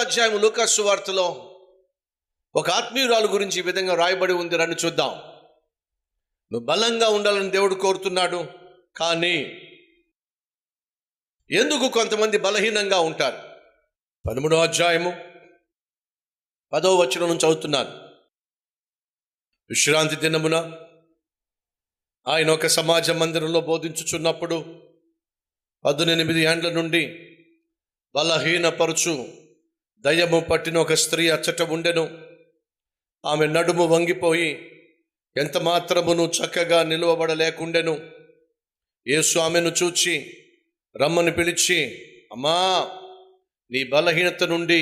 అధ్యాయం లూకా సువార్తలో ఒక ఆత్మీయురాలు గురించి ఈ విధంగా రాయబడి ఉంది. రండి చూద్దాం. నువ్వు బలంగా ఉండాలని దేవుడు కోరుతున్నాడు. కానీ ఎందుకు కొంతమంది బలహీనంగా ఉంటారు? 13వ అధ్యాయము 10వ వచనం నుంచి చదువుతున్నాను. విశ్రాంతి దినమున ఆయన ఒక సమాజ మందిరంలో బోధించుచున్నప్పుడు 18 ఏండ్ల నుండి బలహీనపరచు దయ్యము పట్టిన ఒక స్త్రీ అచ్చట ఉండెను. ఆమె నడుము వంగిపోయి ఎంత మాత్రమును చక్కగా నిలువబడలేకుండెను. యేసు ఆమెను చూచి రమ్మని పిలిచి, అమ్మా, నీ బలహీనత నుండి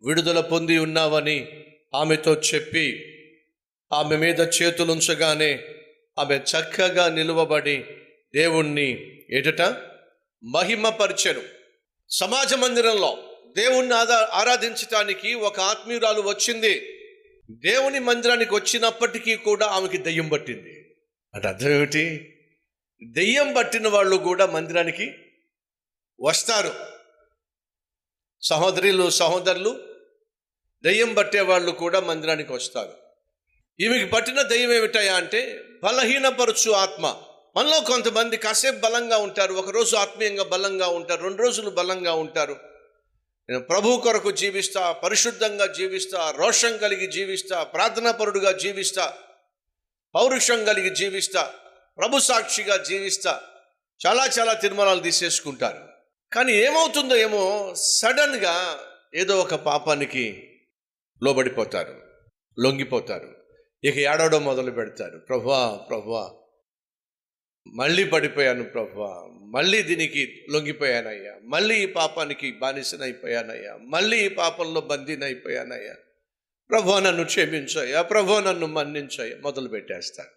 విడుదల పొంది ఉన్నావని ఆమెతో చెప్పి ఆమె మీద చేతులుంచగానే ఆమె చక్కగా నిలువబడి దేవుణ్ణి మహిమపరిచెను. సమాజ మందిరంలో దేవుణ్ణి ఆరాధించటానికి ఒక ఆత్మీయురాలు వచ్చింది. దేవుని మందిరానికి వచ్చినప్పటికీ కూడా ఆమెకి దెయ్యం పట్టింది. అంటే అర్థం ఏమిటి? దెయ్యం పట్టిన వాళ్ళు కూడా మందిరానికి వస్తారు. సహోదరులు దెయ్యం పట్టే వాళ్ళు కూడా మందిరానికి వస్తారు. ఈమెకి పట్టిన దెయ్యం ఏమిటాయా అంటే బలహీనపరచు ఆత్మ. మనలో కొంతమంది కాసేపు బలంగా ఉంటారు, ఒకరోజు ఆత్మీయంగా బలంగా ఉంటారు, 2 రోజులు బలంగా ఉంటారు. నేను ప్రభు కొరకు జీవిస్తా, పరిశుద్ధంగా జీవిస్తా, రోషం కలిగి జీవిస్తా, ప్రార్థనాపరుడుగా జీవిస్తా, పౌరుషం కలిగి జీవిస్తా, ప్రభు సాక్షిగా జీవిస్తా, చాలా తీర్మానాలు తీసేసుకుంటారు. కానీ ఏమవుతుందో ఏమో సడన్గా ఏదో ఒక పాపానికి లోబడిపోతారు, లొంగిపోతారు. ఇక ఏడవడం మొదలు పెడతారు. ప్రభువా మళ్ళీ పడిపోయాను, ప్రభువా మళ్ళీ దీనికి లొంగిపోయానయ్యా, మళ్ళీ ఈ పాపానికి బానిసనైపోయానయ్యా, మళ్ళీ ఈ పాపంలో బందీనైపోయానయ్యా, ప్రభువా నన్ను క్షమించయ్యా, ప్రభువా నన్ను మన్నించయ్యా మొదలు పెట్టేస్తారు.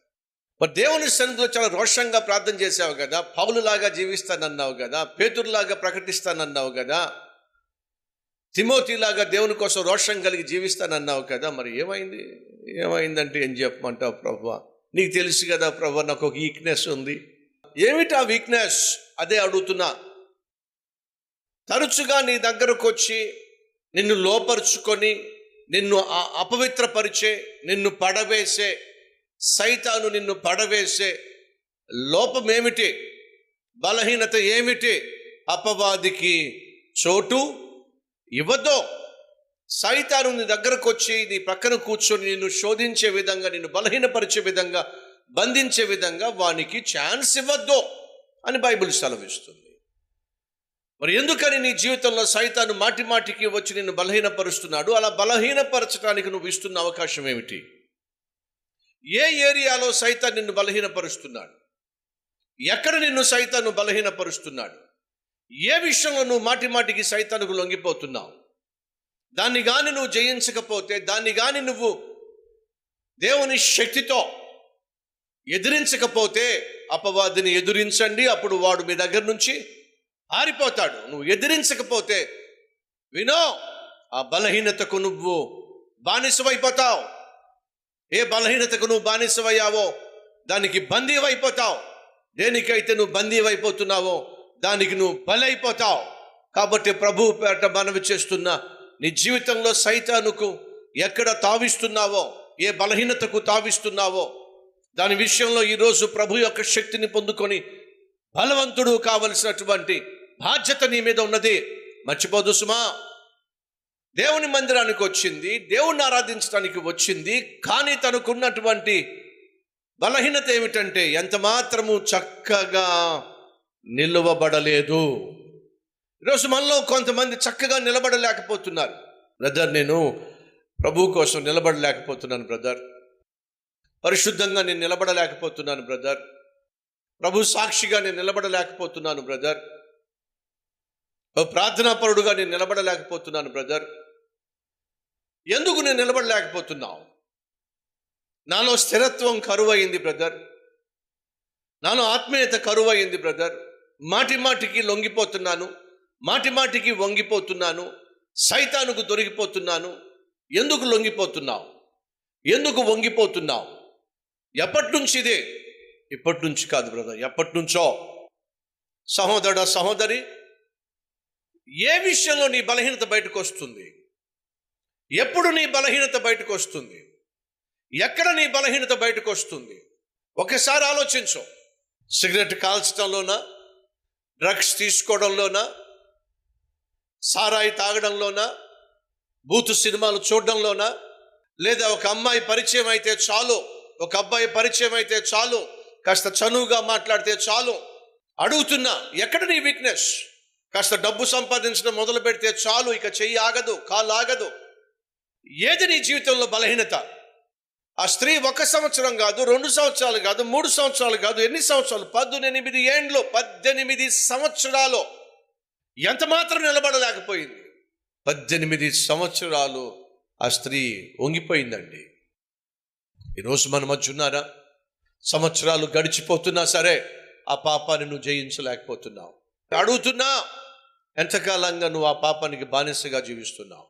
మరి దేవుని సన్నిధిలో చాలా రోషంగా ప్రార్థన చేసావు కదా, పౌలులాగా జీవిస్తానన్నావు కదా, పేతురులాగా ప్రకటిస్తానన్నావు కదా, తిమోతిలాగా దేవుని కోసం రోషం కలిగి జీవిస్తానన్నావు కదా, మరి ఏమైందంటే ఏం చెప్పమంటావు ప్రభువా? నీకు తెలుసు కదా ప్రభువా, నాకు ఒక వీక్నెస్ ఉంది. ఏమిటి ఆ వీక్నెస్? అదే అడుగుతున్నా. తరచుగా నీ దగ్గరకు వచ్చి నిన్ను లోపరుచుకొని నిన్ను అపవిత్రపరిచే, నిన్ను పడవేసే సైతాను, నిన్ను పడవేసే లోపం ఏమిటి? బలహీనత ఏమిటి? అపవాదికి చోటు ఇవ్వద్దు. సైతాను నీ దగ్గరకు వచ్చి నీ పక్కన కూర్చొని నిన్ను శోధించే విధంగా, నిన్ను బలహీనపరిచే విధంగా, బంధించే విధంగా వానికి ఛాన్స్ ఇవ్వద్దు అని బైబిల్ సెలవిస్తుంది. మరి ఎందుకని నీ జీవితంలో సైతాను మాటికి వచ్చి నిన్ను బలహీనపరుస్తున్నాడు? అలా బలహీనపరచడానికి నువ్వు ఇస్తున్న అవకాశం ఏమిటి? ఏ ఏరియాలో సైతాను నిన్ను బలహీనపరుస్తున్నాడు? ఎక్కడ నిన్ను సైతాను బలహీనపరుస్తున్నాడు? ఏ విషయంలో నువ్వు మాటికి సైతానుకు లొంగిపోతున్నావు? దాన్ని కానీ నువ్వు జయించకపోతే, దాన్ని కానీ నువ్వు దేవుని శక్తితో ఎదిరించకపోతే, అపవాదిని ఎదిరించండి, అప్పుడు వాడు మీ దగ్గర నుంచి ఆరిపోతాడు. నువ్వు ఎదిరించకపోతే వినో, ఆ బలహీనతకు నువ్వు బానిసమైపోతావు. ఏ బలహీనతకు నువ్వు బానిసమయ్యావో దానికి బందీవైపోతావు. దేనికైతే నువ్వు బందీవైపోతున్నావో దానికి నువ్వు బలైపోతావు. కాబట్టి ప్రభువు పేరట మనవి చేస్తున్నా, నీ జీవితంలో సైతానుకు ఎక్కడ తావిస్తున్నావో, ఏ బలహీనతకు తావిస్తున్నావో దాని విషయంలో ఈరోజు ప్రభు యొక్క శక్తిని పొందుకొని బలవంతుడు కావలసినటువంటి బాధ్యత నీ మీద ఉన్నది. మర్చిపోదు సుమా. దేవుని మందిరానికి వచ్చింది, దేవుణ్ణి ఆరాధించడానికి వచ్చింది, కానీ తనకున్నటువంటి బలహీనత ఏమిటంటే ఎంత మాత్రము చక్కగా నిలువబడలేదు. ఈరోజు మనలో కొంతమంది చక్కగా నిలబడలేకపోతున్నారు. బ్రదర్, నేను ప్రభు కోసం నిలబడలేకపోతున్నాను బ్రదర్, పరిశుద్ధంగా నేను నిలబడలేకపోతున్నాను బ్రదర్, ప్రభు సాక్షిగా నేను నిలబడలేకపోతున్నాను బ్రదర్, ప్రార్థనాపరుడుగా నేను నిలబడలేకపోతున్నాను బ్రదర్. ఎందుకు నేను నిలబడలేకపోతున్నావు? నాలో స్థిరత్వం కరువయింది బ్రదర్, నాలో ఆత్మీయత కరువయింది బ్రదర్. మాటికి లొంగిపోతున్నాను, మాటికి వంగిపోతున్నాను, సైతానుకు దొరికిపోతున్నాను. ఎందుకు లొంగిపోతున్నావు? ఎందుకు వంగిపోతున్నావు? ఎప్పటి నుంచి ఇదే? ఇప్పటి నుంచి కాదు బ్రదర్, ఎప్పటి నుంచో. సహోదరుడా, సహోదరి, ఏ విషయంలో నీ బలహీనత బయటకు వస్తుంది? ఎప్పుడు నీ బలహీనత బయటకు వస్తుంది? ఎక్కడ నీ బలహీనత బయటకు వస్తుంది? ఒకసారి ఆలోచించు. సిగరెట్ కాల్చడంలోనా, డ్రగ్స్ తీసుకోవడంలోనా, సారాయి తాగడంలోనా, బూతు సినిమాలు చూడడంలోనా, లేదా ఒక అమ్మాయి పరిచయం అయితే చాలు, ఒక అబ్బాయి పరిచయం అయితే చాలు, కాస్త చనువుగా మాట్లాడితే చాలు? అడుగుతున్నా, ఎక్కడ నీ వీక్నెస్? కాస్త డబ్బు సంపాదించడం మొదలు పెడితే చాలు, ఇక చెయ్యి ఆగదు, కాలు ఆగదు. ఏది నీ జీవితంలో బలహీనత? ఆ స్త్రీ 1 సంవత్సరం కాదు, 2 సంవత్సరాలు కాదు, 3 సంవత్సరాలు కాదు, ఎన్ని సంవత్సరాలు? 18 ఏండ్లు, 18 సంవత్సరాలు ఎంత మాత్రం నిలబడలేకపోయింది. 18 సంవత్సరాలు ఆ స్త్రీ వంగిపోయిందండి. ఈరోజు మన మధ్య ఉన్నారా? సంవత్సరాలు గడిచిపోతున్నా సరే ఆ పాపాన్ని నువ్వు జయించలేకపోతున్నావు. అడుగుతున్నా, ఎంతకాలంగా నువ్వు ఆ పాపానికి బానిసగా జీవిస్తున్నావు?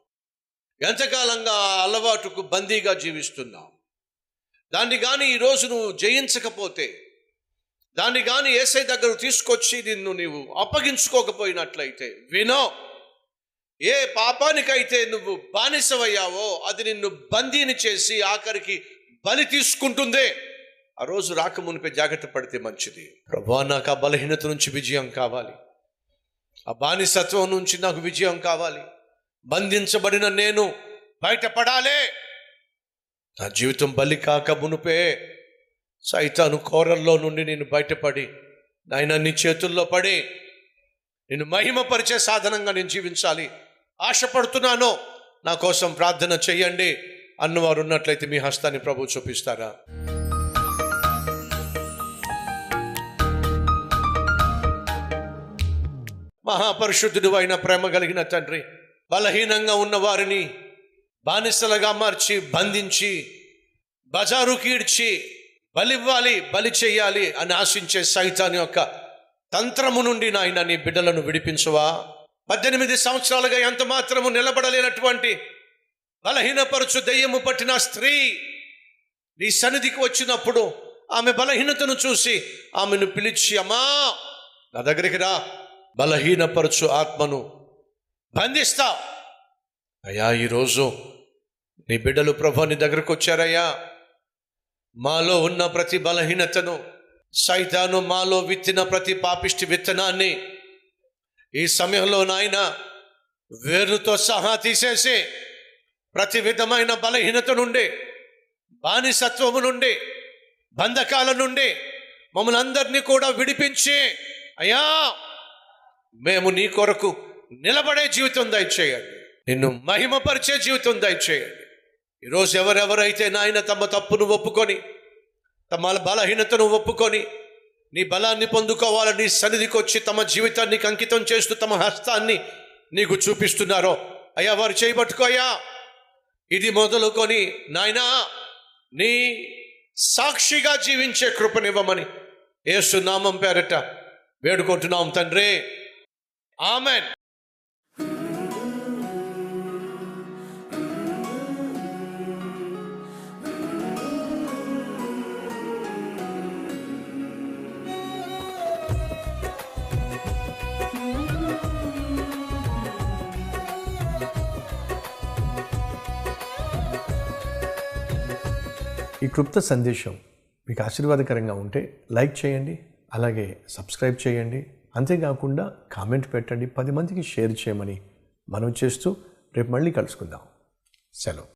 ఎంతకాలంగా ఆ అలవాటుకు బందీగా జీవిస్తున్నావు? దాన్ని కానీ ఈరోజు నువ్వు జయించకపోతే, దాన్ని కానీ యేసయ్య దగ్గర తీసుకొచ్చి నిన్ను నీవు అప్పగించుకోకపోయినట్లయితే, వినో, ఏ పాపానికైతే నువ్వు బానిసవయ్యావో అది నిన్ను బందీని చేసి ఆఖరికి బలి తీసుకుంటుందే. ఆ రోజు రాకమునిపై జాగ్రత్త పడితే మంచిది. ప్రభువా, నాకు ఆ బలహీనత నుంచి విజయం కావాలి, ఆ బానిసత్వం నుంచి నాకు విజయం కావాలి, బంధించబడిన నేను బయటపడాలి. నా జీవితం బలి కాక మునుపే సైతాను కోరల్లో నుండి నేను బయటపడి, నాయన నీ చేతుల్లో పడి నేను మహిమపరిచే సాధనంగా నేను జీవించాలి ఆశపడుతున్నాను. నా కోసం ప్రార్థన చెయ్యండి అన్నవారు ఉన్నట్లయితే మీ హస్తాన్ని ప్రభు చూపిస్తారా? మహాపరిశుద్ధుడు అయిన ప్రేమ కలిగిన తండ్రి, బలహీనంగా ఉన్న వారిని బానిసలుగా మార్చి, బంధించి, బజారుకి ఈడ్చి, బలివ్వాలి, బలి చెయ్యాలి అని ఆశించే సైతాను యొక్క తంత్రము నుండి నాయన నీ బిడ్డలను విడిపించువా. 18 సంవత్సరాలుగా ఎంత మాత్రము నిలబడలేనటువంటి బలహీనపరచు దెయ్యము పట్టిన స్త్రీ నీ సన్నిధికి వచ్చినప్పుడు ఆమె బలహీనతను చూసి ఆమెను పిలిచి, అమ్మా నా దగ్గరికి రా, బలహీనపరచు ఆత్మను బంధిస్తా. అయ్యా, ఈరోజు నీ బిడ్డలు ప్రభు నీ దగ్గరకు వచ్చారయ్యా. మాలో ఉన్న ప్రతి బలహీనతను, సైతాను మాలో విత్తిన ప్రతి పాపిష్టి విత్తనాన్ని ఈ సమయంలో నాయన వేరుతో సహా తీసేసి, ప్రతి విధమైన బలహీనత నుండి, బానిసత్వము నుండి, బంధకాల నుండి మమ్మల్ని అందరినీ కూడా విడిపించి, అయ్యా మేము నీ కొరకు నిలబడే జీవితం దయచేయండి, నిన్ను మహిమపరిచే జీవితం దయచేయండి. ఈరోజు ఎవరెవరైతే నాయన తమ తప్పును ఒప్పుకొని, తమ బలహీనతను ఒప్పుకొని నీ బలాన్ని పొందుకోవాలని నీ సన్నిధికి వచ్చి తమ జీవితాన్ని అంకితం చేస్తూ తమ హస్తాన్ని నీకు చూపిస్తున్నారో, అయ్యా వారు చేయబట్టుకోయా. ఇది మొదలుకొని నాయనా నీ సాక్షిగా జీవించే కృపనివ్వమని యేసు నామం పేరట వేడుకుంటున్నాం తండ్రి. ఆమెన్. ఈ క్లుప్త సందేశం మీకు ఆశీర్వాదకరంగా ఉంటే లైక్ చేయండి, అలాగే సబ్స్క్రైబ్ చేయండి. అంతేకాకుండా కామెంట్ పెట్టండి, 10 మందికి షేర్ చేయమని మనవి చేస్తూ రేపు మళ్ళీ కలుసుకుందాం. సెలవు.